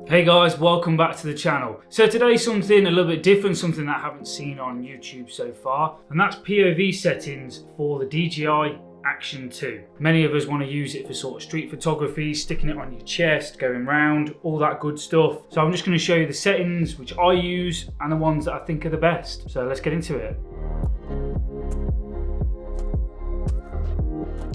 Hey guys, welcome back to the channel. So today something a little bit different, something that I haven't seen on YouTube so far, and that's POV settings for the DJI Action 2. Many of us want to use it for sort of street photography, sticking it on your chest, going round, all that good stuff. So I'm just going to show you the settings which I use and the ones that I think are the best. So let's get into it.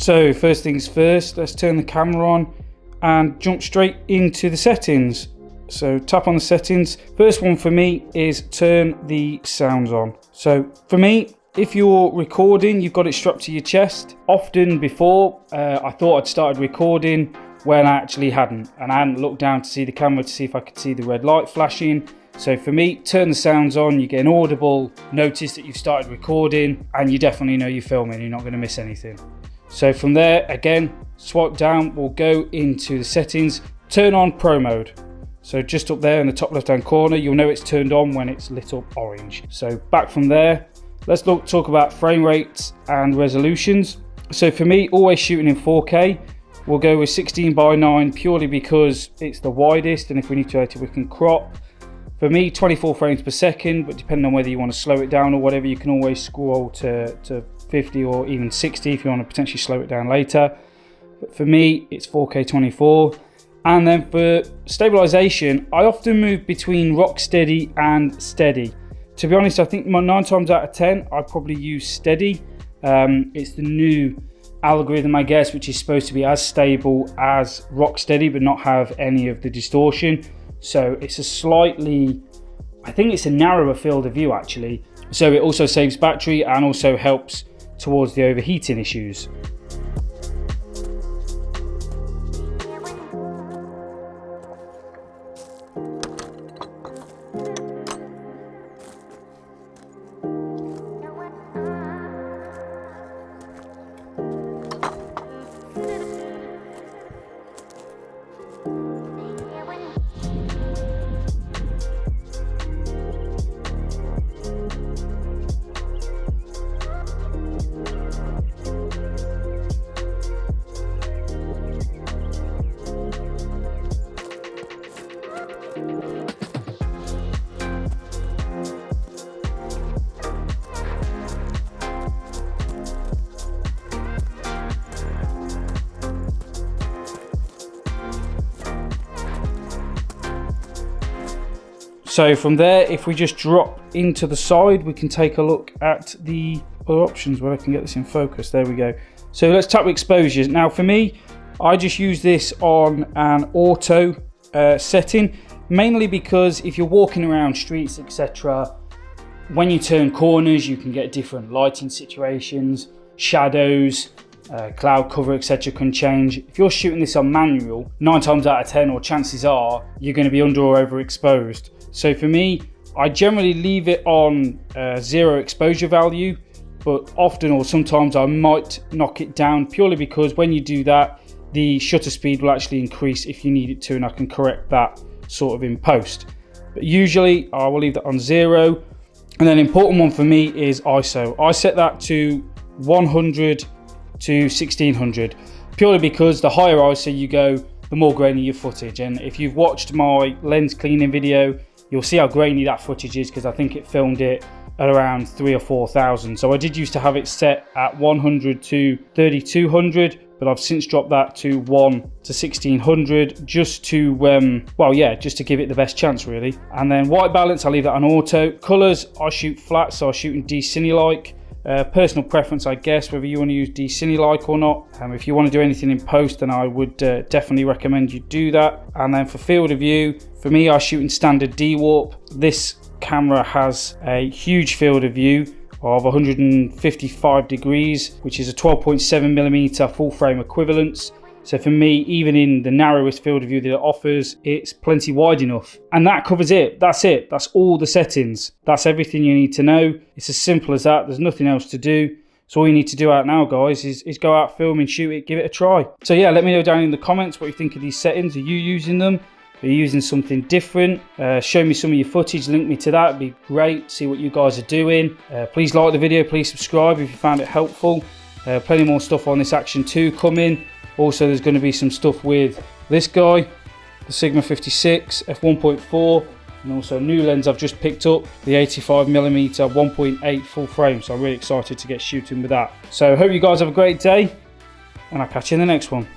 So first things first, let's turn the camera on and jump straight into the settings. So tap on the settings. First one for me is turn the sounds on. So for me, if you're recording, you've got it strapped to your chest. Often before, I thought I'd started recording when I actually hadn't. And I hadn't looked down to see the camera to see if I could see the red light flashing. So for me, turn the sounds on, you get an audible notice that you've started recording, and you definitely know you're filming, you're not going to miss anything. So from there, again, swipe down, we'll go into the settings, turn on Pro mode. So just up there in the top left hand corner, you'll know it's turned on when it's lit up orange. So back from there, let's talk about frame rates and resolutions. So for me, always shooting in 4K, we'll go with 16:9 purely because it's the widest, and if we need to edit it, we can crop. For me, 24 frames per second, but depending on whether you want to slow it down or whatever, you can always scroll to 50 or even 60 if you want to potentially slow it down later. But for me, it's 4K 24. And then for stabilization, I often move between rock steady and steady. To be honest, I think 9 times out of 10, I probably use steady. It's the new algorithm, I guess, which is supposed to be as stable as rock steady, but not have any of the distortion. So it's I think it's a narrower field of view actually. So it also saves battery and also helps towards the overheating issues. So from there, if we just drop into the side, we can take a look at the other options where I can get this in focus. There we go. So let's tap exposures. Now for me, I just use this on an auto setting, mainly because if you're walking around streets, etc., when you turn corners, you can get different lighting situations, shadows, cloud cover, etc. can change. If you're shooting this on manual, 9 times out of 10, or chances are, you're going to be under or overexposed. So for me, I generally leave it on 0 exposure value, but often or sometimes I might knock it down purely because when you do that, the shutter speed will actually increase if you need it to, and I can correct that sort of in post. But usually I will leave that on 0. And then an important one for me is ISO. I set that to 100 to 1600, purely because the higher ISO you go, the more grainy your footage. And if you've watched my lens cleaning video, you'll see how grainy that footage is, because I think it filmed it at around 3,000 or 4,000. So I did used to have it set at 100 to 3200, but I've since dropped that to 1 to 1600 just to, just to give it the best chance really. And then white balance, I leave that on auto. Colors, I shoot flat, so I shoot in D-Cine-like. Personal preference, I guess, whether you want to use D-Cine-like or not. If you want to do anything in post, then I would definitely recommend you do that. And then for field of view, for me, I shoot in standard D-Warp. This camera has a huge field of view of 155 degrees, which is a 12.7mm full frame equivalence. So for me, even in the narrowest field of view that it offers, it's plenty wide enough. And that covers it. That's it. That's all the settings. That's everything you need to know. It's as simple as that. There's nothing else to do. So all you need to do out now, guys, is go out, film and shoot it, give it a try. So yeah, let me know down in the comments what you think of these settings. Are you using them? Are you using something different? Show me some of your footage, link me to that. It'd be great. See what you guys are doing. Please like the video. Please subscribe if you found it helpful. Plenty more stuff on this Action 2 coming. Also, there's going to be some stuff with this guy, the Sigma 56 f1.4, and also a new lens I've just picked up, the 85mm 1.8 full frame. So I'm really excited to get shooting with that. So hope you guys have a great day, and I'll catch you in the next one.